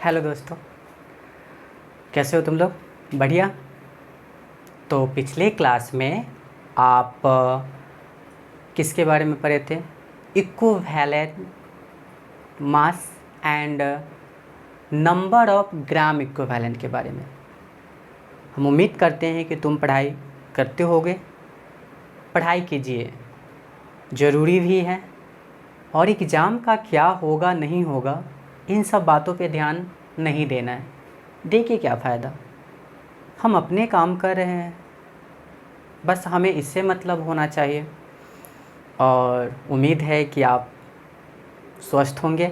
Hello दोस्तों, कैसे हो तुम लोग? बढ़िया। तो पिछले क्लास में आप किसके बारे में पढ़े थे? Equivalent mass and number of gram equivalent के बारे में। हम उम्मीद करते हैं कि तुम पढ़ाई करते होगे। पढ़ाई कीजिए, ज़रूरी भी है। और एग्ज़ाम का क्या होगा नहीं होगा, इन सब बातों पे ध्यान नहीं देना है। देखिए क्या फ़ायदा, हम अपने काम कर रहे हैं, बस हमें इससे मतलब होना चाहिए। और उम्मीद है कि आप स्वस्थ होंगे।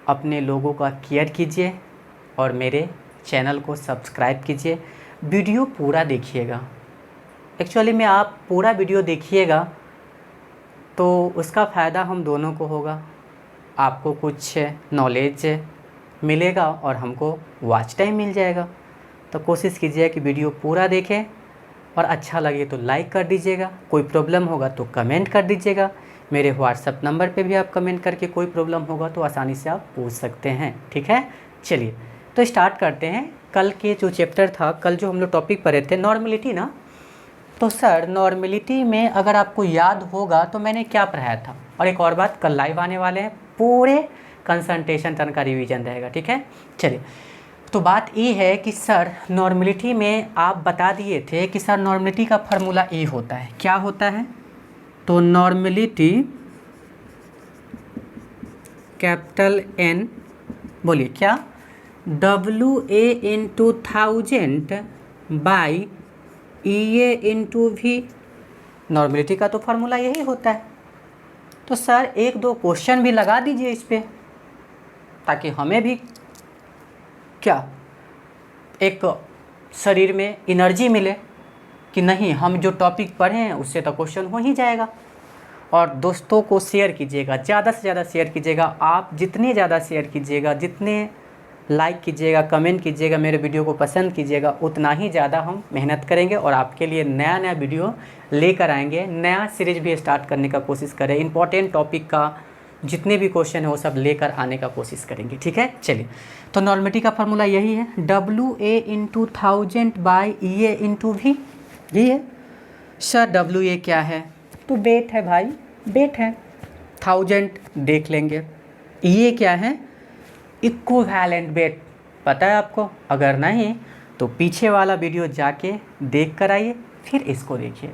अपने लोगों का केयर कीजिए और मेरे चैनल को सब्सक्राइब कीजिए। वीडियो पूरा देखिएगा। एक्चुअली में आप पूरा वीडियो देखिएगा तो उसका फ़ायदा हम दोनों को होगा। आपको कुछ नॉलेज मिलेगा और हमको वॉच टाइम मिल जाएगा। तो कोशिश कीजिए कि वीडियो पूरा देखें और अच्छा लगे तो लाइक कर दीजिएगा। कोई प्रॉब्लम होगा तो कमेंट कर दीजिएगा। मेरे व्हाट्सएप नंबर पे भी आप कमेंट करके कोई प्रॉब्लम होगा तो आसानी से आप पूछ सकते हैं। ठीक है, चलिए तो स्टार्ट करते हैं। कल के जो चैप्टर था, कल जो हम लोग टॉपिक पढ़े थे नॉर्मलिटी ना, तो सर नॉर्मलिटी में अगर आपको याद होगा तो मैंने क्या पढ़ाया था। और एक और बात, कल लाइव आने वाले हैं, पूरे कंसंट्रेशन टर्न का रिवीजन रहेगा। ठीक है, चलिए तो बात ये है कि सर नॉर्मलिटी में आप बता दिए थे कि सर नॉर्मलिटी का फार्मूला ए होता है। क्या होता है? तो नॉर्मलिटी कैपिटल एन, बोलिए क्या? WA/1000 by EA into V. Normality का तो फार्मूला यही होता है। तो सर एक दो क्वेश्चन भी लगा दीजिए इस पे, ताकि हमें भी क्या एक शरीर में एनर्जी मिले कि नहीं, हम जो टॉपिक पढ़े हैं उससे तो क्वेश्चन हो ही जाएगा। और दोस्तों को शेयर कीजिएगा, ज़्यादा से ज़्यादा शेयर कीजिएगा। आप जितने ज़्यादा शेयर कीजिएगा, जितने लाइक कीजिएगा, कमेंट कीजिएगा, मेरे वीडियो को पसंद कीजिएगा, उतना ही ज़्यादा हम मेहनत करेंगे और आपके लिए नया नया वीडियो लेकर आएंगे। नया सीरीज भी स्टार्ट करने का कोशिश करें। इंपॉर्टेंट टॉपिक का जितने भी क्वेश्चन है वो सब लेकर आने का कोशिश करेंगे। ठीक है, चलिए तो नॉर्मलिटी का फार्मूला यही है, WA/1000 by EA into we. यही है सर। WA क्या है? तो वेट है भाई, वेट है। 1000 देख लेंगे। EA क्या है? Equivalent weight. पता है आपको? अगर नहीं तो पीछे वाला वीडियो जाके देख कर आइए, फिर इसको देखिए,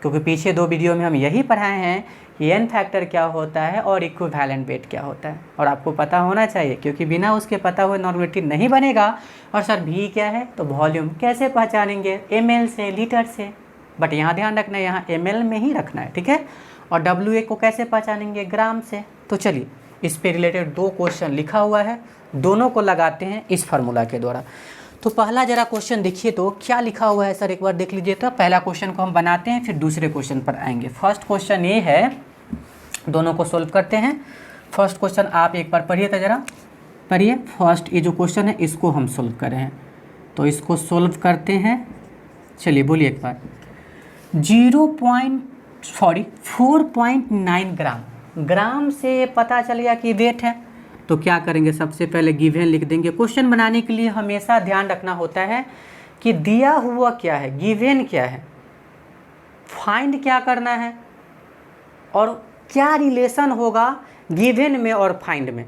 क्योंकि पीछे दो वीडियो में हम यही पढ़ाए हैं कि एन फैक्टर क्या होता है और इक्विवेलेंट वेट क्या होता है। और आपको पता होना चाहिए, क्योंकि बिना उसके पता हुए नॉर्मलिटी नहीं बनेगा। और सर भी क्या है? तो वॉल्यूम कैसे पहचानेंगे? ml से, लीटर से। बट यहाँ ध्यान रखना है, यहाँ ml में ही रखना है। ठीक है, और WA को कैसे पहचानेंगे? ग्राम से। तो चलिए इस पे रिलेटेड दो क्वेश्चन लिखा हुआ है, दोनों को लगाते हैं इस फार्मूला के द्वारा। तो पहला जरा क्वेश्चन देखिए तो क्या लिखा हुआ है सर, एक बार देख लीजिए। तो पहला क्वेश्चन को हम बनाते हैं, फिर दूसरे क्वेश्चन पर आएंगे। फर्स्ट क्वेश्चन ये है, दोनों को सोल्व करते हैं। फर्स्ट क्वेश्चन आप एक बार पढ़िए तो ज़रा पढ़िए। फर्स्ट ये जो क्वेश्चन है इसको हम सोल्व कर रहे हैं, तो इसको सोल्व करते हैं। चलिए बोलिए एक बार। 4.9 ग्राम, ग्राम से पता चल गया कि वेट है। तो क्या करेंगे, सबसे पहले गिवन लिख देंगे। क्वेश्चन बनाने के लिए हमेशा ध्यान रखना होता है कि दिया हुआ क्या है, गिवन क्या है, फाइंड क्या करना है, और क्या रिलेशन होगा गिवन में और फाइंड में।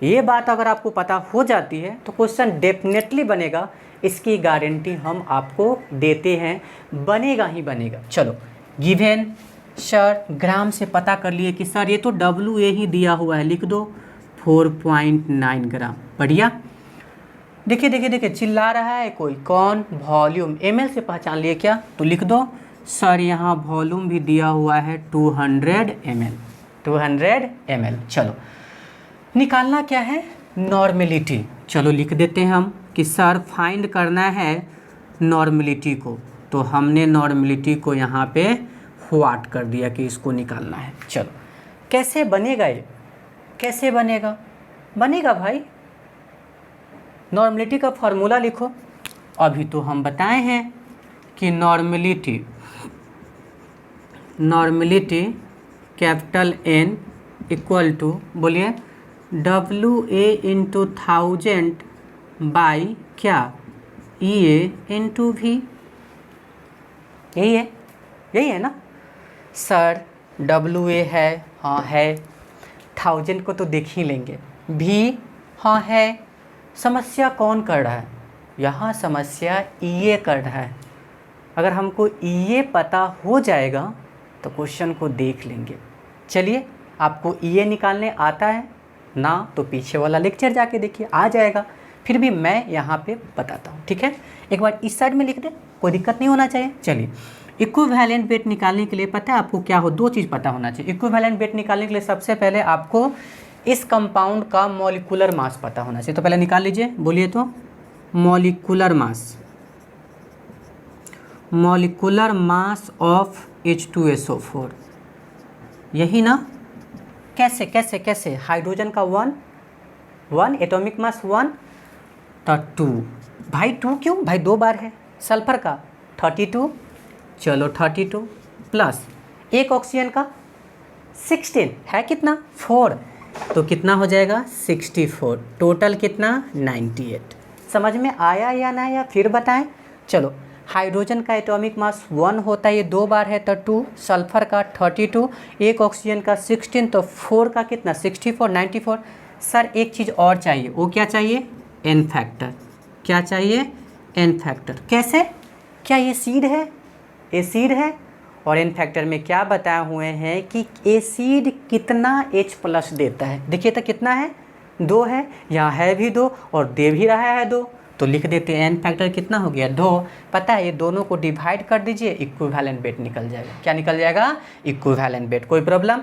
ये बात अगर आपको पता हो जाती है तो क्वेश्चन डेफिनेटली बनेगा। इसकी गारंटी हम आपको देते हैं, बनेगा ही बनेगा। चलो गिवन सर ग्राम से पता कर लिए कि सर ये तो WA ही दिया हुआ है, लिख दो 4.9 ग्राम। बढ़िया। देखिए देखिए देखिए, चिल्ला रहा है कोई, कौन? वॉल्यूम। ml से पहचान लिए क्या? तो लिख दो सर यहाँ वॉल्यूम भी दिया हुआ है 200 ml, 200 ml। चलो निकालना क्या है? नॉर्मलिटी। चलो लिख देते हैं हम कि सर फाइंड करना है नॉर्मलिटी को। तो हमने नॉर्मलिटी को यहाँ पे व्हाट कर दिया कि इसको निकालना है। चलो कैसे बनेगा ये, कैसे बनेगा? बनेगा भाई, नॉर्मलिटी का फॉर्मूला लिखो। अभी तो हम बताए हैं कि normality capital N equal to, बोलिए WA इंटू 1000 बाई क्या EA इंटू V। यही है ना सर। WA है, हाँ है, 1000 को तो देख ही लेंगे, भी हाँ है। समस्या कौन कर रहा है यहाँ? समस्या EA कर रहा है। अगर हमको EA पता हो जाएगा तो क्वेश्चन को देख लेंगे। चलिए, आपको EA निकालने आता है ना तो पीछे वाला लेक्चर जाके देखिए, आ जाएगा। फिर भी मैं यहाँ पे बताता हूँ, ठीक है। एक बार इस साइड में लिख दे, कोई दिक्कत नहीं होना चाहिए। चलिए, इक्विवेलेंट वेट निकालने के लिए पता है आपको क्या हो, दो चीज़ पता होना चाहिए। इक्विवेलेंट वेट निकालने के लिए सबसे पहले आपको इस कंपाउंड का मॉलिक्यूलर मास पता होना चाहिए। तो पहले निकाल लीजिए, बोलिए तो। मॉलिक्यूलर मास ऑफ H2SO4, यही ना। कैसे हाइड्रोजन का 1 एटॉमिक मास 1 तो 2 भाई, 2 क्यों भाई, 2 बार है। सल्फर का 32, चलो 32 प्लस एक ऑक्सीजन का 16 है, कितना 4, तो कितना हो जाएगा 64, टोटल कितना 98। समझ में आया या ना आया फिर बताएं। चलो, हाइड्रोजन का एटॉमिक मास 1 होता है, ये 2 बार है तो 2, सल्फर का 32, एक ऑक्सीजन का 16, तो 4 का कितना 64, 94। सर एक चीज़ और चाहिए, वो क्या चाहिए? N factor. क्या चाहिए? N factor. कैसे? क्या ये एसिड है? एसिड है, और एन फैक्टर में क्या बताए हुए हैं कि एसिड कितना H+ देता है। देखिए तो कितना है, 2 है, यहाँ है भी 2 और दे भी रहा है 2, तो लिख देते हैं एन फैक्टर कितना हो गया 2। पता है, ये दोनों को डिवाइड कर दीजिए, इक्विवेलेंट वेट निकल जाएगा। क्या निकल जाएगा? Equivalent weight. कोई प्रॉब्लम?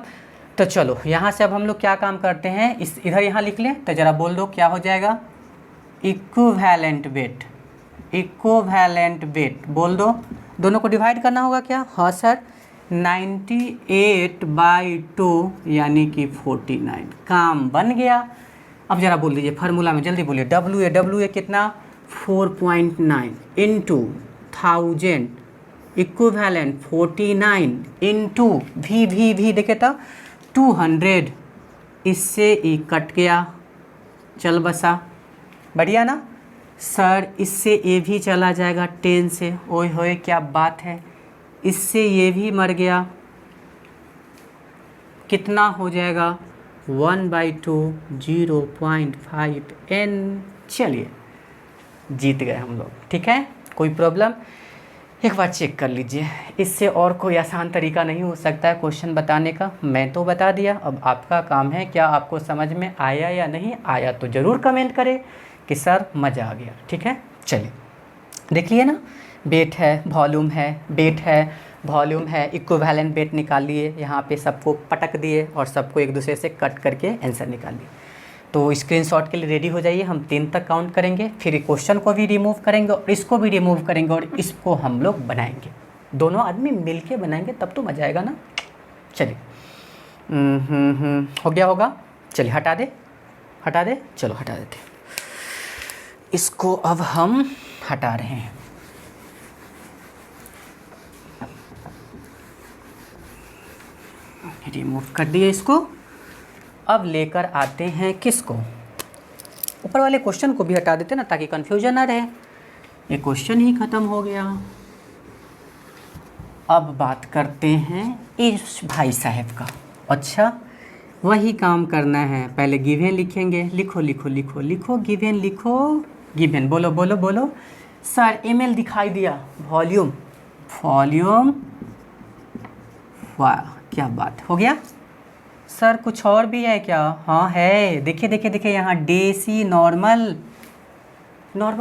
तो चलो यहाँ से अब हम लोग क्या काम करते हैं, इस इधर यहाँ लिख लें, तो ज़रा बोल दो क्या हो जाएगा? इक्विवेलेंट वेट बोल दो। दोनों को डिवाइड करना होगा क्या? हाँ सर, 98/2 यानी कि 49, काम बन गया। अब ज़रा बोल दीजिए फार्मूला में, जल्दी बोलिए। WA कितना 4.9 इंटू 1000 इक्विवेलेंट 49 इंटू भी देखे तो 200, इससे ई कट गया, चल बसा, बढ़िया ना सर। इससे ये भी चला जाएगा 10 से, ओए होए क्या बात है। इससे ये भी मर गया, कितना हो जाएगा 1/2 0.5 N। चलिए, जीत गए हम लोग, ठीक है। कोई प्रॉब्लम? एक बार चेक कर लीजिए, इससे और कोई आसान तरीका नहीं हो सकता है क्वेश्चन बताने का। मैं तो बता दिया, अब आपका काम है, क्या आपको समझ में आया या नहीं आया तो ज़रूर कमेंट करें कि सर मज़ा आ गया, ठीक है। चलिए देख लिए ना, वेट है, वॉल्यूम है, वेट है, वॉल्यूम है, इक्विवेलेंट वेट निकाल लिए, यहाँ पे सबको पटक दिए और सबको एक दूसरे से कट करके आंसर निकाल लिए। तो स्क्रीनशॉट के लिए रेडी हो जाइए, हम 3 तक काउंट करेंगे, फिर क्वेश्चन को भी रिमूव करेंगे और इसको भी रिमूव करेंगे और इसको हम लोग बनाएंगे, दोनों आदमी मिल के बनाएंगे, तब तो मज़ा आएगा ना। चलिए हो गया होगा। चलिए हटा दे, चलो हटा देते, इसको अब हम हटा रहे हैं। रिमूव कर दिए इसको। अब लेकर आते हैं किसको, ऊपर वाले क्वेश्चन को भी हटा देते ना, ताकि कंफ्यूजन ना रहे। ये क्वेश्चन ही ख़त्म हो गया। अब बात करते हैं इस भाई साहब का। अच्छा, वही काम करना है, पहले गिवन लिखेंगे। लिखो गिवन लिखो, गिवन बोलो। सर ml दिखाई दिया, वॉल्यूम, वाह क्या बात, हो गया। सर कुछ और भी है क्या? हाँ है, देखिए यहाँ डेसी नॉर्मल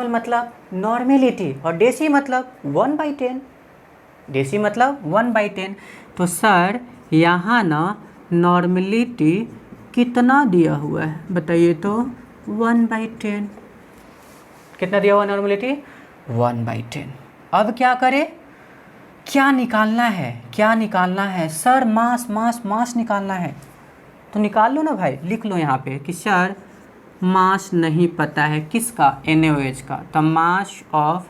मतलब नॉर्मेलिटी, और डेसी मतलब 1/10। तो सर यहाँ ना नॉर्मेलिटी कितना दिया हुआ है बताइए तो? 1/10। कितना दिया हुआ नॉर्मेलिटी? 1/10। अब क्या करें, क्या निकालना है सर? मास निकालना है, तो निकाल लो ना भाई, लिख लो यहाँ पे कि सर मास नहीं पता है किसका? NaOH का, तो मास ऑफ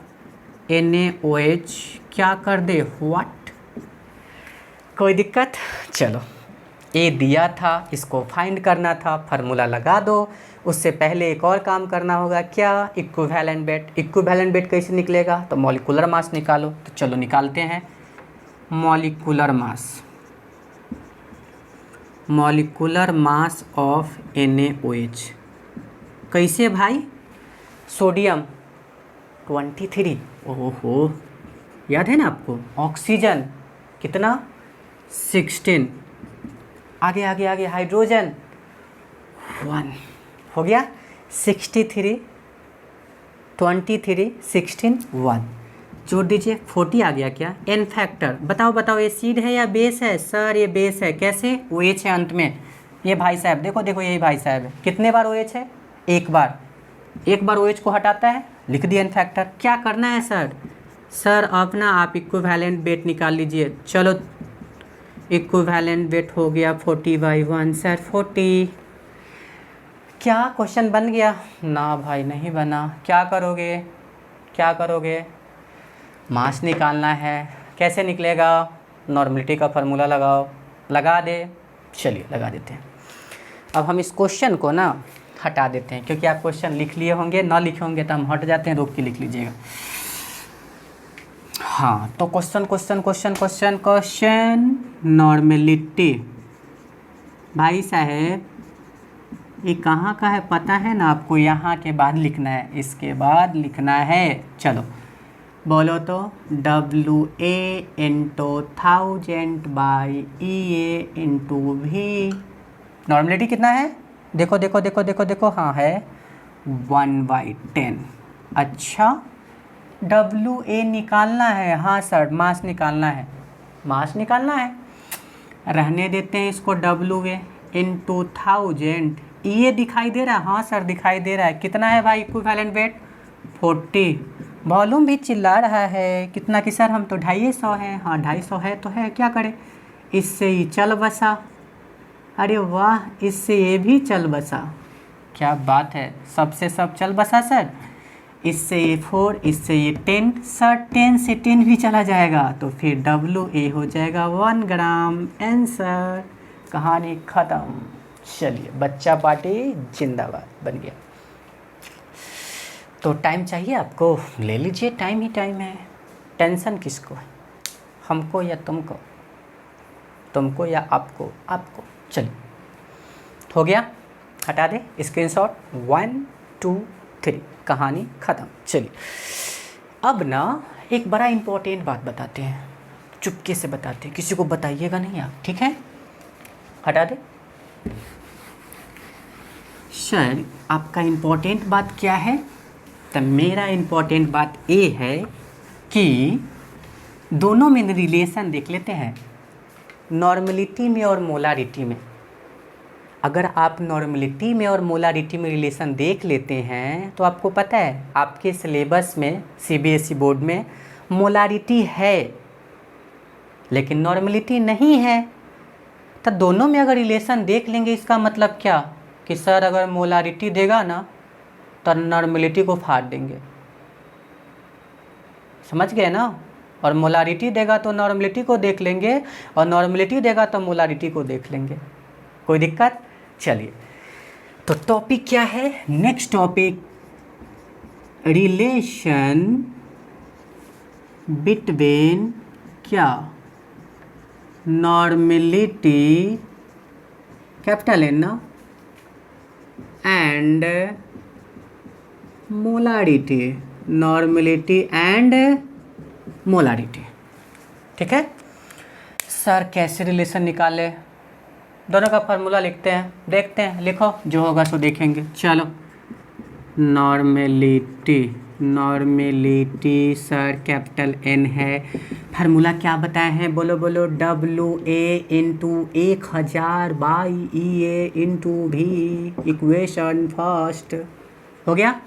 NaOH क्या कर दे, व्हाट? कोई दिक्कत? चलो ए दिया था, इसको फाइंड करना था, फार्मूला लगा दो। उससे पहले एक और काम करना होगा, क्या? Equivalent weight. इक्विवेलेंट वेट कैसे निकलेगा? तो मॉलिक्यूलर मास निकालो। तो चलो निकालते हैं molecular mass. Molecular mass of NaOH कैसे भाई? सोडियम 23, ओहो याद है ना आपको। ऑक्सीजन कितना? 16। आगे आगे आगे हाइड्रोजन 1 हो गया। 63, 23, 16, 1 जोड़ दीजिए, 40 आ गया क्या? N factor. बताओ बताओ, एसिड है या बेस है? सर ये बेस है। कैसे? OH है अंत में। ये भाई साहब देखो देखो, यही भाई साहब है। कितने बार OH है? एक बार। एक बार OH को हटाता है, लिख दिया एन फैक्टर। क्या करना है सर? सर अपना आप इक्विवेलेंट वेट निकाल लीजिए। चलो इक्विवेलेंट वेट हो गया 40/1। सर 40। क्या क्वेश्चन बन गया? ना भाई नहीं बना। क्या करोगे? क्या करोगे? मास निकालना है। कैसे निकलेगा? नॉर्मलिटी का फार्मूला लगाओ। लगा दे। चलिए लगा देते हैं। अब हम इस क्वेश्चन को ना हटा देते हैं, क्योंकि आप क्वेश्चन लिख लिए होंगे, ना लिखे होंगे तो हम हट जाते हैं। रोक के लिख लीजिएगा। हाँ, तो question question question question question normality. भाई साहेब ये कहाँ का है पता है ना आपको? यहाँ के बाद लिखना है, इसके बाद लिखना है। चलो बोलो तो। WA into 1000/EA/V। नॉर्मलिटी कितना है? देखो देखो देखो देखो देखो, हाँ है 1/10। अच्छा WA निकालना है? हाँ सर मास निकालना है। मास निकालना है, रहने देते हैं इसको। WA into 1000। ये दिखाई दे रहा है? हाँ सर दिखाई दे रहा है। कितना है भाई इक्विवेलेंट वेट? 40। वॉल्यूम भी चिल्ला रहा है कितना कि सर हम तो 250 है। हाँ 250 है तो है, क्या करें? इससे ही चल बसा। अरे वाह, इससे ये भी चल बसा। क्या बात है, सबसे सब चल बसा सर। इससे ये 4, इससे ये 10। सर 10 से 10 भी चला जाएगा, तो फिर WA हो जाएगा 1 ग्राम। आंसर। कहानी ख़त्म। चलिए बच्चा पार्टी जिंदाबाद बन गया। तो टाइम चाहिए आपको? ले लीजिए, टाइम ही टाइम है। टेंशन किसको है? हमको या तुमको? तुमको या आपको? आपको। चलिए हो गया, हटा दे स्क्रीनशॉट। 1 2 3, कहानी ख़त्म। चलिए अब ना एक बड़ा इम्पोर्टेंट बात बताते हैं, चुपके से बताते हैं, किसी को बताइएगा नहीं आप, ठीक है? हटा दे। सर आपका इम्पोर्टेंट बात क्या है? तो मेरा इम्पोर्टेंट बात ये है कि दोनों में रिलेशन देख लेते हैं, नॉर्मलिटी में और मोलारिटी में। अगर आप नॉर्मलिटी में और मोलारिटी में रिलेशन देख लेते हैं तो आपको पता है आपके सिलेबस में CBSE बोर्ड में मोलारिटी है लेकिन नॉर्मलिटी नहीं है। तो दोनों में अगर रिलेशन देख लेंगे, इसका मतलब क्या कि सर अगर मोलारिटी देगा ना तो नॉर्मलिटी को फाड़ देंगे, समझ गए ना? और मोलारिटी देगा तो नॉर्मलिटी को देख लेंगे, और नॉर्मलिटी देगा तो मोलारिटी को देख लेंगे। कोई दिक्कत? चलिए तो टॉपिक क्या है? नेक्स्ट टॉपिक, रिलेशन बिटवीन क्या? नॉर्मलिटी कैपिटल N ना and molarity. Normality and molarity, ठीक है सर? कैसे रिलेशन निकाले? दोनों का फार्मूला लिखते हैं, देखते हैं। लिखो, जो होगा सो देखेंगे। चलो normality. Normality sir capital N है। फार्मूला क्या बताए हैं? बोलो बोलो। WA into 1000/EA/V। Equation first हो गया।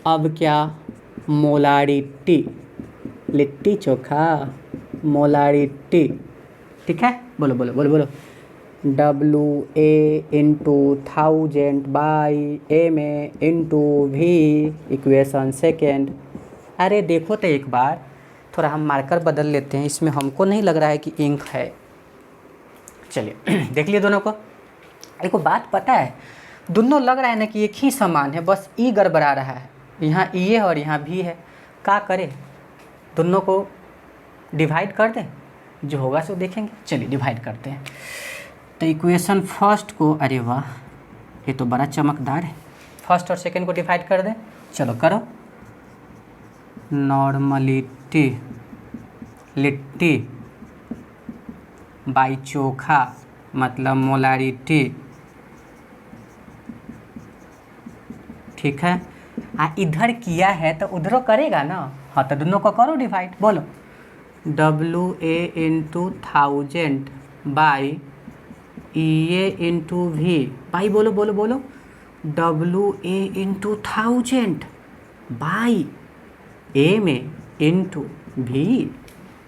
अब क्या? मोलारिटी। लिट्टी चोखा, मोलारिटी, ठीक है? बोलो बोलो बोलो बोलो। WA into 1000/MA/V। Equation second. अरे देखो तो एक बार, थोड़ा हम मार्कर बदल लेते हैं, इसमें हमको नहीं लग रहा है कि इंक है। चलिए देख लिए दोनों को। एक बात पता है, दोनों लग रहा है ना कि एक ही समान है, बस ई गड़बड़ा रहा है, यहाँ ई है और यहाँ भी है। क्या करें, दोनों को डिवाइड कर दें, जो होगा सो देखेंगे। चलिए डिवाइड करते हैं। तो इक्वेशन फर्स्ट को, अरे वाह ये तो बड़ा चमकदार है, फर्स्ट और सेकंड को डिवाइड कर दें। चलो करो। नॉर्मलिटी लिट्टी बाई चोखा मतलब मोलारिटी, ठीक है। इधर किया है तो उधरों करेगा ना, हाँ तो दोनों को करो डिवाइड। बोलो WA into 1000 by EA into V, भाई बोलो बोलो बोलो, WA इंटू 1000 बाई A में इंटू V।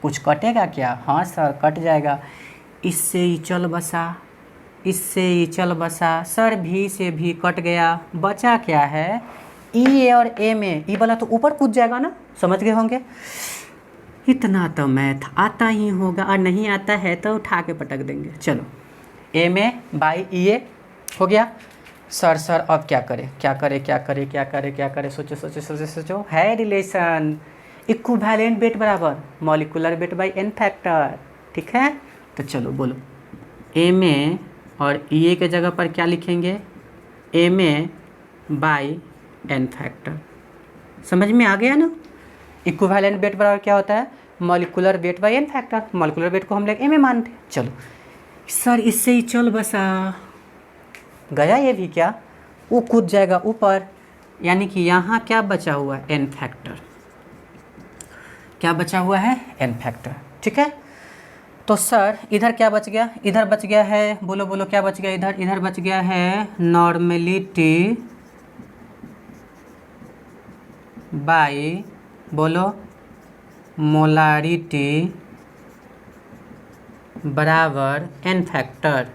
कुछ कटेगा क्या? हाँ सर कट जाएगा। इससे ही चल बसा, इससे ही चल बसा सर, भी से भी कट गया, बचा क्या है? ई और ए में, ई वाला तो ऊपर कूद जाएगा ना, समझ गए होंगे। इतना तो मैथ आता ही होगा, और नहीं आता है तो उठा के पटक देंगे। चलो ए में बाई ई ए हो गया। सर सर अब क्या करें क्या करें क्या करें क्या करें क्या करें, सोचो सोचो सोचो सोचो। है रिलेशन इक्विवेलेंट वेट बराबर molecular weight by N factor, ठीक है। तो चलो बोलो ए में और ई ए के जगह पर क्या लिखेंगे? ए में बाई एन फैक्टर। समझ में आ गया ना? इक्विवेलेंट वेट बराबर क्या होता है? Molecular weight by N factor. Molecular weight को हम लोग ए में मानते हैं। चलो सर इससे ही चल बसा, गया ये भी क्या? वो कूद जाएगा ऊपर, यानी कि यहाँ क्या बचा हुआ है? N factor. क्या बचा हुआ है? एन फैक्टर, ठीक है। तो सर इधर क्या बच गया? इधर बच गया है, बोलो बोलो क्या बच गया इधर? इधर बच गया है नॉर्मेलिटी बाई, बोलो मोलारिटी बराबर एन फैक्टर।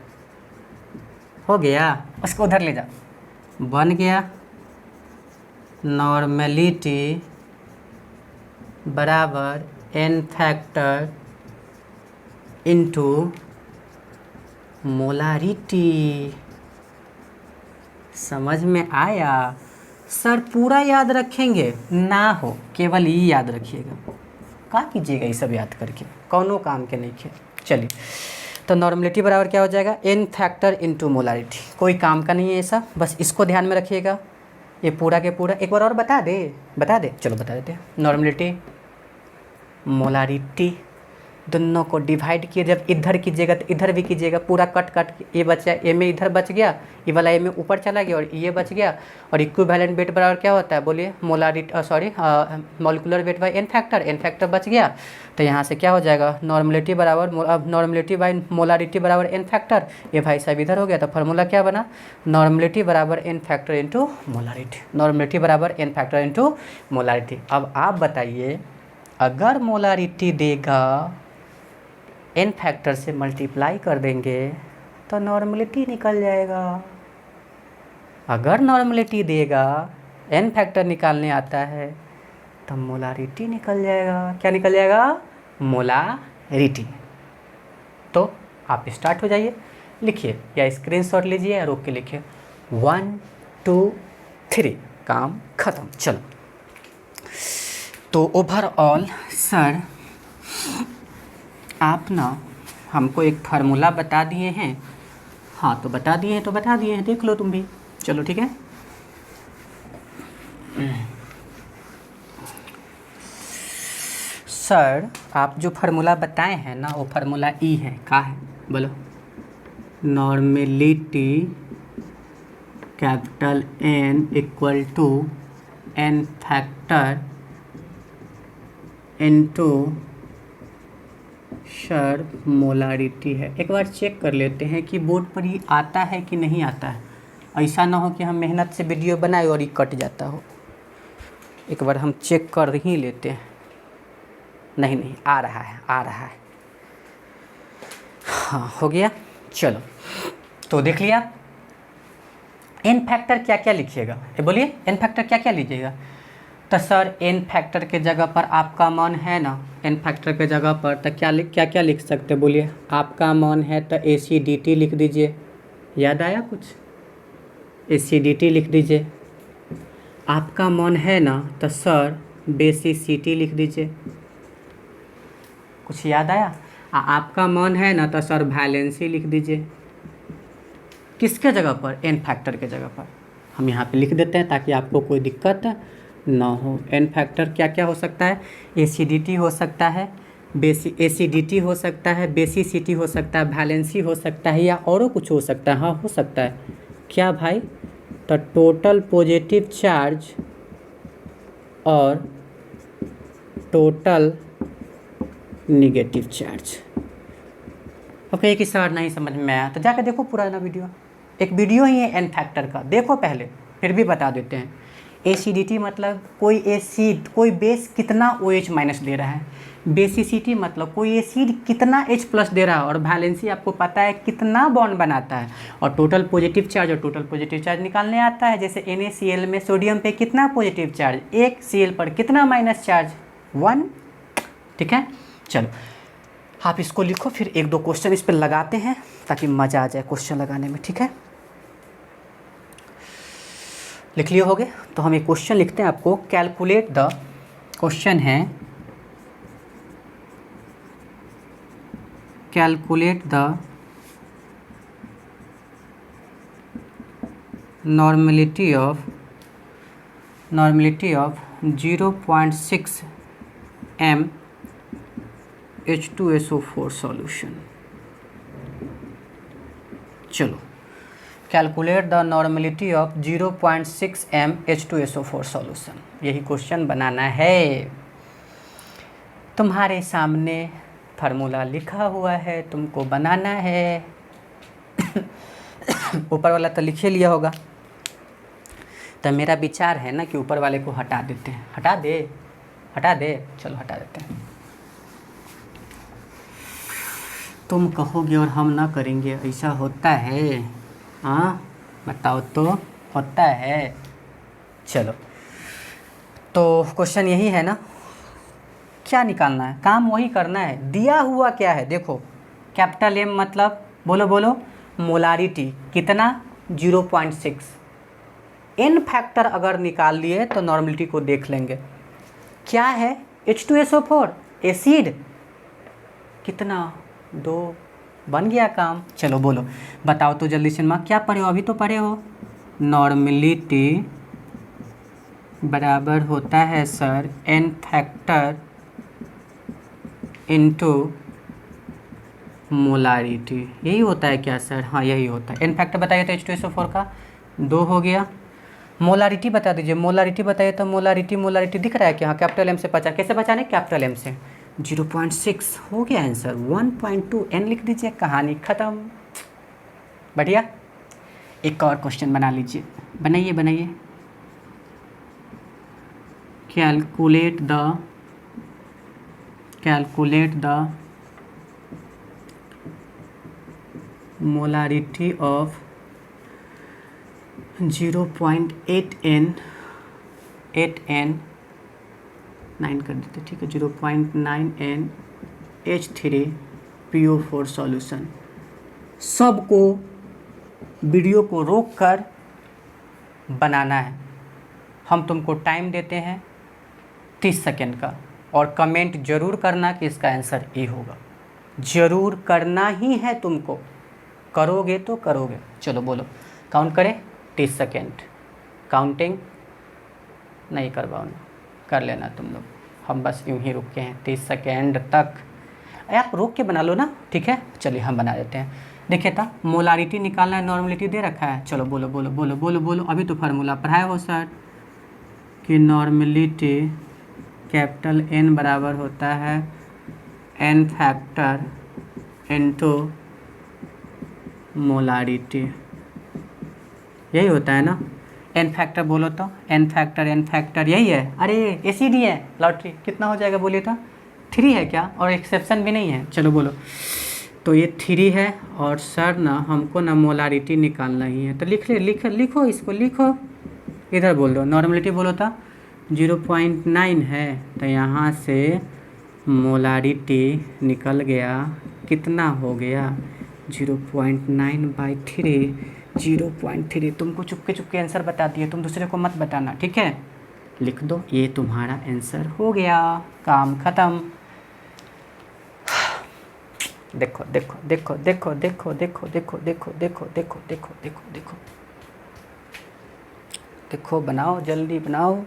हो गया, उसको उधर ले जाओ, बन गया नॉर्मेलिटी बराबर एन फैक्टर इंटू मोलारिटी। समझ में आया? सर पूरा याद रखेंगे ना हो, केवल ये याद रखिएगा। क्या कीजिएगा ये सब याद करके, कौनों काम के नहीं खे। चलिए तो नॉर्मलिटी बराबर क्या हो जाएगा? N factor into molarity. कोई काम का नहीं है ऐसा, बस इसको ध्यान में रखिएगा। ये पूरा के पूरा एक बार और बता दे, चलो बता देते हैं। नॉर्मलिटी मोलारिटी दोनों को डिवाइड किए, जब इधर कीजिएगा तो इधर भी कीजिएगा, पूरा कट कट के ये बचा, ए में इधर बच गया, ये वाला ए में ऊपर चला गया और ये बच गया। और इक्विवेलेंट वेट बराबर क्या होता है? बोलिए molarity, sorry molecular weight by N factor बच गया। तो यहाँ से क्या हो जाएगा? नॉर्मलिटी बराबर, अब नॉर्मलिटी बाई मोलारिटी बराबर एन फैक्टर, ये भाई साहब इधर हो गया। तो फार्मूला क्या बना? नॉर्मलिटी बराबर N factor into molarity. Normality बराबर एन फैक्टर इंटू मोलारिटी। अब आप बताइए, अगर मोलारिटी देगा एन फैक्टर से मल्टीप्लाई कर देंगे तो नॉर्मलिटी निकल जाएगा। अगर नॉर्मलिटी देगा, एन फैक्टर निकालने आता है तो मोलारिटी निकल जाएगा। क्या निकल जाएगा? मोलारिटी। तो आप स्टार्ट हो जाइए, लिखिए या स्क्रीनशॉट लीजिए या रोक के लिखिए। 1 2 3, काम खत्म। चलो तो ओवरऑल सर आप ना हमको एक फार्मूला बता दिए हैं। हाँ तो बता दिए हैं, देख लो तुम भी। चलो ठीक है। सर आप जो फार्मूला बताए हैं ना, वो फार्मूला ई है, का है बोलो? Normality capital N equal to N factor into sir molarity है। एक बार चेक कर लेते हैं कि बोर्ड पर ही आता है कि नहीं आता है। ऐसा ना हो कि हम मेहनत से वीडियो बनाए और ये कट जाता हो। एक बार हम चेक कर ही लेते हैं। नहीं आ रहा है। हाँ हो गया। चलो तो देख लिया। एन फैक्टर क्या क्या लिखिएगा? ये बोलिए एन फैक्टर क्या क्या लीजिएगा? तो सर एन फैक्टर के जगह पर आपका मान है ना, एन फैक्टर के जगह पर तो क्या लिख सकते बोलिए? आपका मान है तो ACDT लिख दीजिए। याद आया कुछ? ACDT लिख दीजिए। आपका मान है ना तो सर बेसिसिटी लिख दीजिए। कुछ याद आया? आपका मान है ना तो सर वैलेंसी लिख दीजिए। किसके जगह पर? एन फैक्टर के जगह पर। हम यहाँ पे लिख देते हैं ताकि आपको कोई दिक्कत ना हो। एन फैक्टर क्या क्या हो सकता है? ACDT हो सकता है, ACDT हो सकता है, बेसिसिटी हो सकता है, वैलेंसी हो सकता है, या औरों कुछ हो सकता है। हाँ हो सकता है। क्या भाई? तो टोटल पॉजिटिव चार्ज और टोटल निगेटिव चार्ज। ओके कि सर नहीं समझ में आया तो जाकर देखो पुराना वीडियो, एक वीडियो ही है एन फैक्टर का, देखो पहले, फिर भी बता देते हैं। ACDT मतलब कोई एसिड, कोई बेस कितना OH माइनस दे रहा है। बेसिसिटी मतलब कोई एसिड कितना H प्लस दे रहा है। और वैलेंसी आपको पता है कितना बॉन्ड बनाता है। और टोटल पॉजिटिव चार्ज, और टोटल पॉजिटिव चार्ज निकालने आता है। जैसे NaCl में सोडियम पे कितना पॉजिटिव चार्ज, 1 Cl पर कितना माइनस चार्ज, 1। ठीक है, चलो आप इसको लिखो, फिर एक दो क्वेश्चन इस पर लगाते हैं ताकि मज़ा आ जाए क्वेश्चन लगाने में। ठीक है, लिख लिए होगे तो हम एक क्वेश्चन लिखते हैं आपको। कैलकुलेट द, क्वेश्चन है calculate the normality of 0.6 m H2SO4 solution. चलो, calculate the normality of 0.6 m H2SO4 solution, यही क्वेश्चन बनाना है। तुम्हारे सामने फार्मूला लिखा हुआ है, तुमको बनाना है। ऊपर वाला तो लिखे लिया होगा। तो मेरा विचार है ना कि ऊपर वाले को हटा देते हैं। हटा दे, चलो हटा देते हैं। तुम कहोगे और हम ना करेंगे, ऐसा होता है? हाँ बताओ तो, होता है। चलो, तो क्वेश्चन यही है ना, क्या निकालना है, काम वही करना है। दिया हुआ क्या है देखो, कैपिटल M मतलब बोलो मोलारिटी कितना, 0.6। एन फैक्टर अगर निकाल लिए तो नॉर्मलिटी को देख लेंगे। क्या है? H2SO4 एसिड कितना, 2, बन गया काम। चलो बोलो, बताओ तो जल्दी से। क्या पढ़े हो? अभी तो पढ़े हो। नॉर्मलिटी बराबर होता है sir N factor into molarity. यही होता है क्या सर? हाँ यही होता है। एन फैक्टर बताइए तो H2SO4 का 2 हो गया। मोलारिटी बता दीजिए, मोलारिटी बताइए तो मोलारिटी दिख रहा है कि हाँ कैपिटल M से बचा। कैसे बचाने? कैपिटल M से। 0.6 हो गया आंसर। 1.2 n लिख दीजिए, कहानी ख़त्म। बढ़िया। एक और क्वेश्चन बना लीजिए, बनाइए। Calculate the molarity of 0.8 n 9 कर देते, ठीक है, 0.9 n H3PO4 सॉल्यूशन। सबको वीडियो को रोक कर बनाना है। हम तुमको टाइम देते हैं 30 सेकेंड का, और कमेंट जरूर करना कि इसका आंसर ए होगा। ज़रूर करना ही है तुमको, करोगे तो करोगे। चलो बोलो, काउंट करें 30 सेकेंड। काउंटिंग नहीं करवाना, कर लेना तुम लोग, हम बस यूं ही रुके हैं 30 सेकेंड तक। आप रोक के बना लो ना, ठीक है। चलिए हम बना देते हैं। देखिए था, मोलारिटी निकालना है, नॉर्मलिटी दे रखा है। चलो बोलो। अभी तो फार्मूला पढ़ाए हो सर कि नॉर्मलिटी कैपिटल N बराबर होता है एन फैक्टर इनटू मोलारिटी। यही होता है ना। एन फैक्टर बोलो तो, एन फैक्टर यही है। अरे एसिड ही है, लॉटरी कितना हो जाएगा बोलिए तो? 3 है क्या? और एक्सेप्शन भी नहीं है। चलो बोलो, तो ये 3 है। और सर ना हमको ना मोलारिटी निकालना ही है, तो लिखो इसको, लिखो। इधर बोल दो, नॉर्मलिटी बोलो था 0.9 है, तो यहाँ से मोलारिटी निकल गया, कितना हो गया 0.9/3, 0.3। तुमको चुपके चुपके आंसर बता दिए, तुम दूसरे को मत बताना, ठीक है। लिख दो, ये तुम्हारा आंसर हो गया, काम खत्म। देखो देखो देखो देखो देखो देखो देखो देखो देखो देखो देखो देखो देखो देखो, बनाओ जल्दी बनाओ।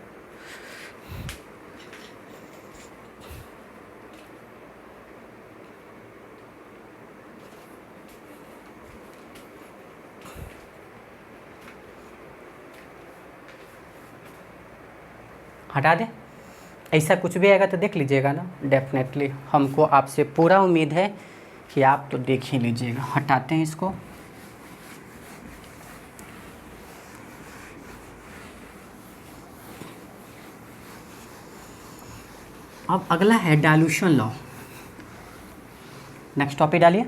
हटा दे, ऐसा कुछ भी आएगा तो देख लीजिएगा ना, डेफिनेटली हमको आपसे पूरा उम्मीद है कि आप तो देख ही लीजिएगा। हटाते हैं इसको। अब अगला है डाइल्यूशन लॉ। नेक्स्ट टॉपिक डालिए,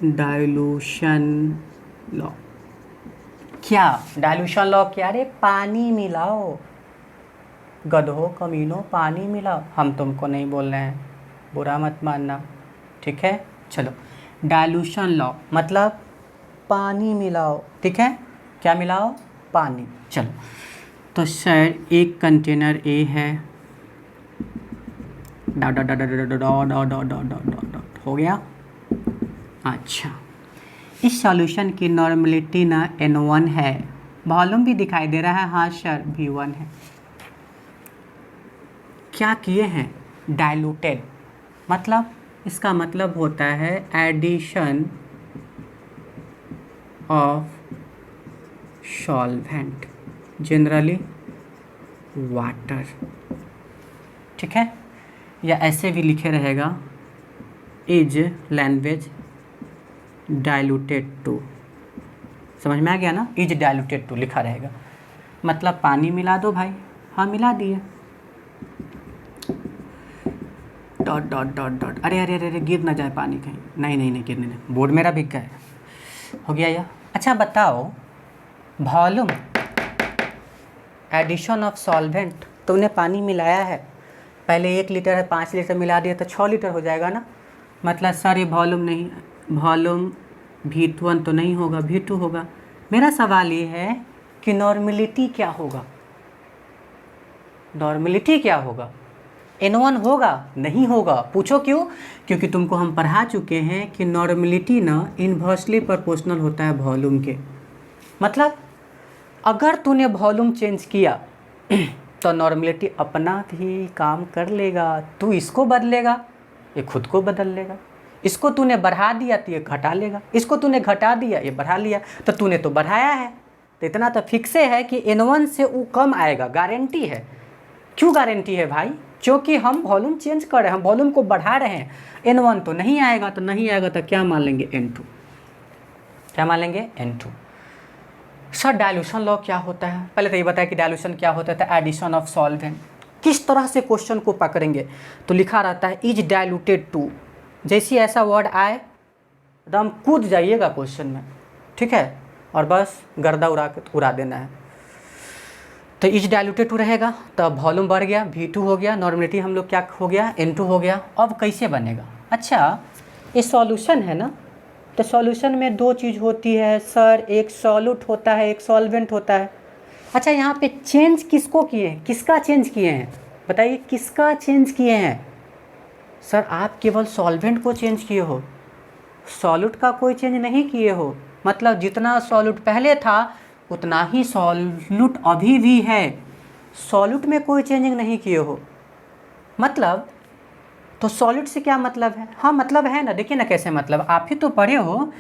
डाइल्यूशन लॉ। क्या डाइल्यूशन लॉ क्या? अरे पानी मिलाओ, गधो कमीनो पानी मिलाओ। हम तुमको नहीं बोल रहे हैं, बुरा मत मानना, ठीक है। चलो, डाइल्यूशन लॉ मतलब पानी मिलाओ, ठीक है। क्या मिलाओ? पानी। चलो, तो सर एक कंटेनर ए है, dot dot dot dot dot dot dot dot dot dot हो गया। अच्छा, इस सॉल्यूशन की नॉर्मलिटी ना N1 है, वॉल्यूम भी दिखाई दे रहा है, हाँ सर V1 है। क्या किए हैं? डाइल्यूटेड, मतलब इसका मतलब होता है addition of solvent, generally water, ठीक है। या ऐसे भी लिखे रहेगा, इज लैंग्वेज डाइल्यूटेड टू। समझ में आ गया ना, इज डाइल्यूटेड टू लिखा रहेगा, मतलब पानी मिला दो भाई। हाँ मिला दिए, डॉट डॉट डॉट डॉट। अरे अरे अरे गिर ना जाए पानी कहीं, नहीं नहीं नहीं गिरने नहीं, बोर्ड मेरा भीग गया है। हो गया यह। अच्छा बताओ, वॉल्यूम एडिशन ऑफ सॉल्वेंट, तुमने पानी मिलाया है, पहले 1 लीटर है, 5 लीटर मिला दिया तो 6 लीटर हो जाएगा ना। मतलब सर ये वॉल्यूम नहीं, वॉल्यूम V1 तो नहीं होगा, V2 होगा। मेरा सवाल ये है कि नॉर्मलिटी क्या होगा? नॉर्मलिटी क्या होगा? N1 होगा? नहीं होगा। पूछो क्यों? क्योंकि तुमको हम पढ़ा चुके हैं कि नॉर्मलिटी ना इन्वर्सली प्रोपोर्शनल होता है वॉल्यूम के। मतलब अगर तूने वॉल्यूम चेंज किया तो नॉर्मलिटी अपना ही काम कर लेगा, तू इसको बदलेगा, ये खुद को बदल लेगा। इसको तूने बढ़ा दिया तो ये घटा लेगा, इसको तूने घटा दिया ये बढ़ा लिया, तो तूने तो बढ़ाया है, तो इतना तो फिक्स है कि N1 से वो कम आएगा, गारंटी है। क्यों गारंटी है भाई? क्योंकि हम वॉल्यूम चेंज कर रहे हैं, हम वॉल्यूम को बढ़ा रहे हैं। N1 तो नहीं आएगा, तो नहीं आएगा तो क्या मान लेंगे? N2। क्या मान लेंगे? N2। सर डाइल्यूशन लॉ क्या होता है? पहले तो ये बताया कि डाइल्यूशन क्या होता है, एडिशन ऑफ सॉल्वेंट। किस तरह से क्वेश्चन को पकड़ेंगे? तो लिखा रहता है इज डाइल्यूटेड टू, जैसी ऐसा वर्ड आए एकदम कूद जाइएगा क्वेश्चन में, ठीक है, और बस गर्दा उड़ा देना है। तो इज डाइल्यूटेड टू रहेगा, तो वॉल्यूम बढ़ गया, V2 हो गया, नॉर्मलिटी हम लोग क्या हो गया? N2 हो गया। अब कैसे बनेगा? अच्छा, ये सॉल्यूशन है ना, तो सॉल्यूशन में 2 चीज़ होती है सर, एक सॉल्यूट होता है, एक सॉल्वेंट होता है। अच्छा, यहाँ पे चेंज किसको किए हैं? किसका चेंज किए हैं? बताइए, किसका चेंज किए हैं? सर आप केवल सॉल्वेंट को चेंज किए हो, सॉल्यूट का कोई चेंज नहीं किए हो। मतलब जितना सॉल्यूट पहले था उतना ही सॉल्यूट अभी भी है, सॉल्यूट में कोई चेंजिंग नहीं किए हो। मतलब तो सॉल्यूट से क्या मतलब है? हाँ मतलब है ना, देखिए ना कैसे मतलब, आप ही तो पढ़े हो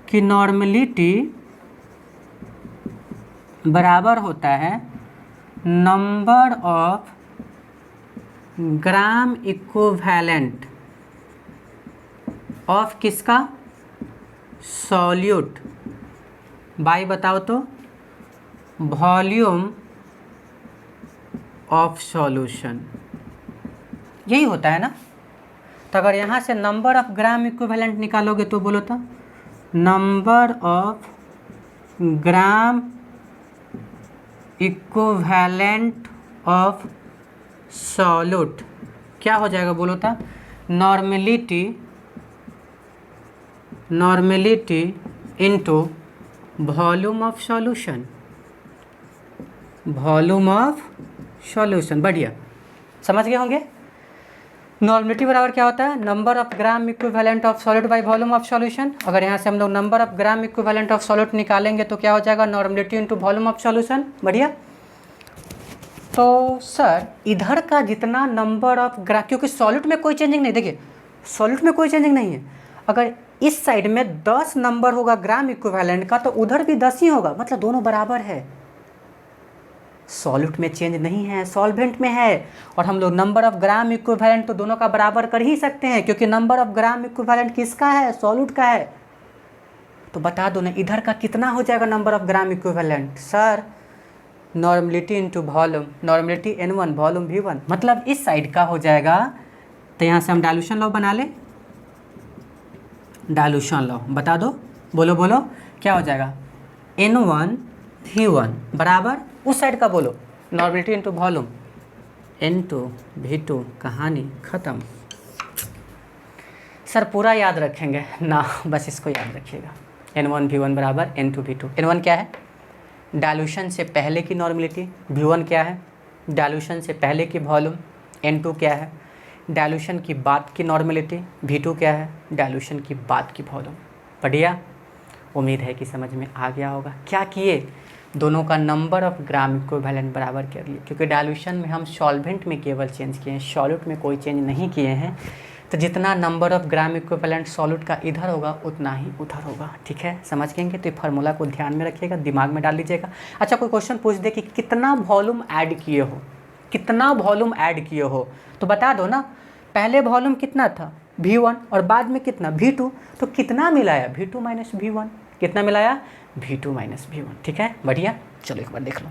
कि नॉर्मलिटी बराबर होता है number of gram equivalent of किसका? सॉल्यूट बाय, बताओ तो, वॉल्यूम ऑफ सॉल्यूशन। यही होता है ना। तो अगर यहाँ से नंबर ऑफ ग्राम इक्विवेलेंट निकालोगे तो बोलो तो, number of gram equivalent of solute क्या हो जाएगा बोलो था? Normality into volume of solution, volume of solution. बढ़िया, समझ गए होंगे। नॉर्मेलिटी बराबर क्या होता है? Number of gram equivalent of solid by volume of solution. अगर यहाँ से हम लोग number of gram equivalent of solid निकालेंगे तो क्या हो जाएगा? Normality into volume of solution. बढ़िया। तो सर इधर का जितना नंबर ऑफ ग्राम, क्योंकि सॉलिड में कोई चेंजिंग नहीं, देखिए सॉलिड में कोई चेंजिंग नहीं है। अगर इस साइड में 10 नंबर होगा ग्राम इक्विवेलेंट का तो उधर भी 10 ही होगा, मतलब दोनों बराबर है। सॉल्यूट में चेंज नहीं है, सॉल्वेंट में है। और हम लोग नंबर ऑफ ग्राम इक्विवेलेंट तो दोनों का बराबर कर ही सकते हैं, क्योंकि नंबर ऑफ ग्राम इक्विवेलेंट किसका है? सॉल्यूट का है। तो बता दो ना इधर का कितना हो जाएगा number of gram equivalent? Sir normality into volume, normality N1 volume V1, मतलब इस साइड का हो जाएगा। तो यहाँ से हम डाइल्यूशन लॉ बना लें। डाइल्यूशन लॉ बता दो, बोलो बोलो क्या हो जाएगा? N1 V1 बराबर उस साइड का बोलो, normality into volume N2 V2। कहानी ख़त्म। सर पूरा याद रखेंगे ना, बस इसको याद रखिएगा। N1 V1 बराबर N2 V2। N1 क्या है? डाइल्यूशन से पहले की नॉर्मेलिटी। V1 क्या है? डाइल्यूशन से पहले की वॉल्यूम। N2 क्या है? डाइल्यूशन की बाद की नॉर्मेलिटी। V2 क्या है? डाइल्यूशन की बाद की वॉल्यूम। बढ़िया, उम्मीद है कि समझ में आ गया होगा। क्या किए? दोनों का नंबर ऑफ ग्राम इक्विवेलेंट बराबर कर लिए, क्योंकि डाइल्यूशन में हम सॉल्वेंट में केवल चेंज किए हैं, सॉल्यूट में कोई चेंज नहीं किए हैं। तो जितना number of gram equivalent solute का इधर होगा उतना ही उधर होगा। ठीक है, समझ गएंगे? तो ये फार्मूला को ध्यान में रखिएगा, दिमाग में डाल लीजिएगा। अच्छा, कोई क्वेश्चन पूछ दे कि कितना वॉल्यूम ऐड किए हो, कितना वॉल्यूम ऐड किए हो, तो बता दो ना। पहले वॉल्यूम कितना था? V1, और बाद में कितना? V2। तो कितना मिलाया? V2 minus V1। कितना मिलाया? V2 minus V1। ठीक है, बढ़िया। चलो एक बार देख लो।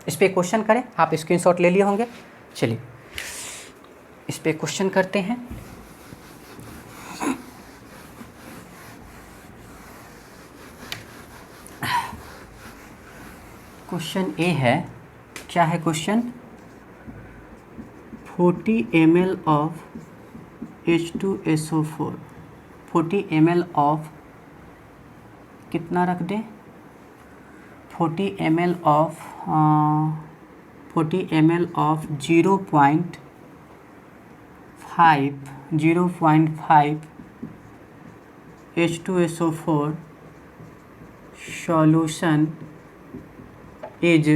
इस पे क्वेश्चन करें, आप स्क्रीनशॉट ले लिए होंगे। चलिए इस पे क्वेश्चन करते हैं। क्वेश्चन ए है, क्या है question? 40 ml of H2SO4, 40 ml of, कितना रख दें? 40 ml of 0.5 H2SO4 solution is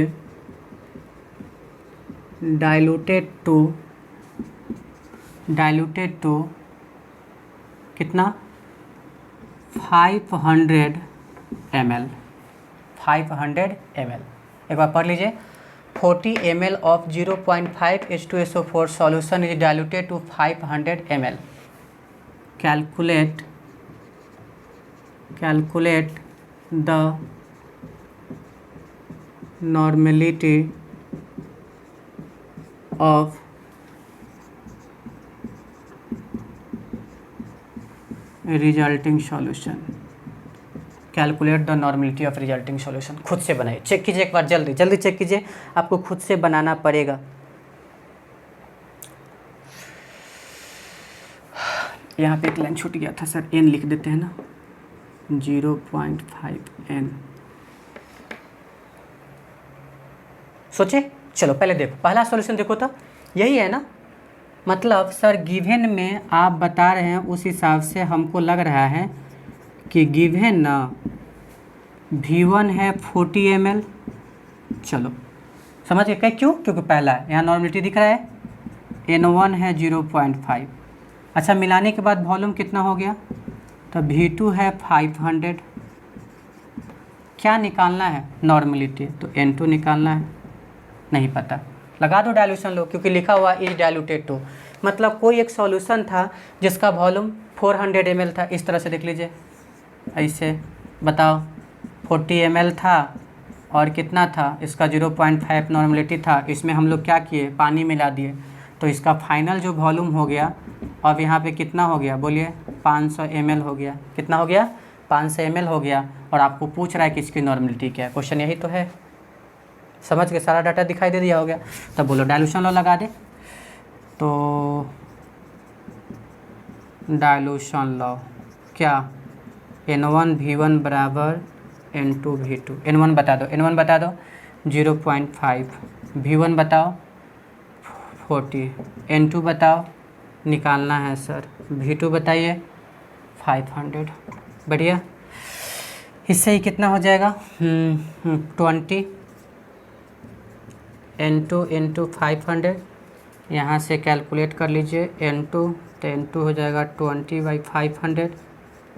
diluted to कितना? 500 ml। 500 ml। एक बार पढ़ लीजिए। 40 ml of 0.5 H2SO4 solution is diluted to 500 ml. Calculate the normality of resulting solution। Calculate the normality of resulting solution. खुद से बनाइए, चेक कीजिए एक बार, जल्दी जल्दी चेक कीजिए, आपको खुद से बनाना पड़ेगा। यहाँ पे एक लाइन छूट गया था सर, n लिख देते हैं ना, 0.5 n। सोचे, चलो पहले देखो, पहला सॉल्यूशन देखो तो यही है ना। मतलब सर गिवन में आप बता रहे हैं, उस हिसाब से हमको लग रहा है कि गिवन ना V1 है 40 ml। चलो समझ गए क्यों? क्योंकि पहला है, यहाँ नॉर्मेलिटी दिख रहा है, N1 है 0.5। अच्छा, मिलाने के बाद वॉल्यूम कितना हो गया? तो V2 है 500। क्या निकालना है? नॉर्मेलिटी। तो N2 निकालना है, नहीं पता, लगा दो डाइल्यूशन लो, क्योंकि लिखा हुआ इज डाइल्यूटेड टू। मतलब कोई एक सॉल्यूशन था जिसका वॉल्यूम 400 ml था। इस तरह से देख लीजिए, ऐसे बताओ, 40 ml था और कितना था, इसका 0.5 नॉर्मलिटी था, इसमें हम लोग क्या किए, पानी मिला दिए, तो इसका फाइनल जो वॉल्यूम हो गया अब यहाँ पे कितना हो गया, बोलिए 500 ml हो गया। कितना हो गया, 500 ml हो गया। और आपको पूछ रहा है कि इसकी नॉर्मलिटी क्या है, क्वेश्चन यही तो है। समझ के सारा डाटा दिखाई दे दिया हो गया। तब बोलो डाइल्यूशन लॉ लगा दे। तो डाइल्यूशन लॉ क्या, N1 V1 बराबर N2 V2। N1 बता दो, N1 बता दो 0.5, V1 बताओ 40, N2 बताओ, निकालना है सर, V2 बताइए 500। बढ़िया, इससे ही कितना हो जाएगा 20 N2 इंटू 500, यहाँ से कैलकुलेट कर लीजिए N2, तो N2 हो जाएगा 20/500,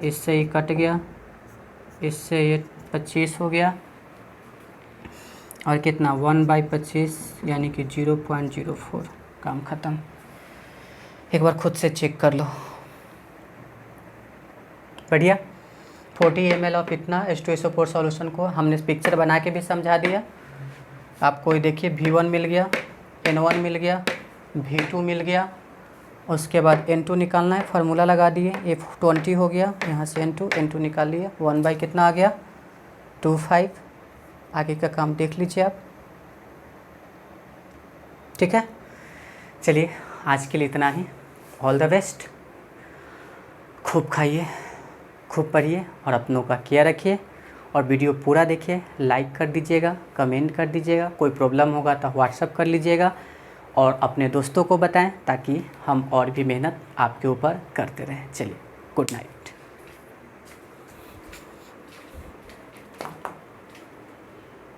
इससे ही कट गया, इससे ये 25 हो गया, और कितना 1/25 यानी कि 0.04, काम ख़त्म। एक बार खुद से चेक कर लो। बढ़िया, 40 ml ऑफ इतना H2SO4 सॉल्यूशन को हमने पिक्चर बना के भी समझा दिया आपको। देखिए V1 मिल गया, N1 मिल गया, V2 मिल गया, उसके बाद N2 निकालना है, फार्मूला लगा दिए, ये 20 हो गया, यहाँ से N2 निकाल लिया, 1 कितना आ गया 25। आगे का काम देख लीजिए आप, ठीक है। चलिए आज के लिए इतना ही, ऑल द बेस्ट। खूब खाइए, खूब पढ़िए और अपनों का केयर रखिए, और वीडियो पूरा देखिए, लाइक कर दीजिएगा, कमेंट कर दीजिएगा, कोई प्रॉब्लम होगा तो व्हाट्सअप कर लीजिएगा, और अपने दोस्तों को बताएं ताकि हम और भी मेहनत आपके ऊपर करते रहें। चलिए, गुड नाइट।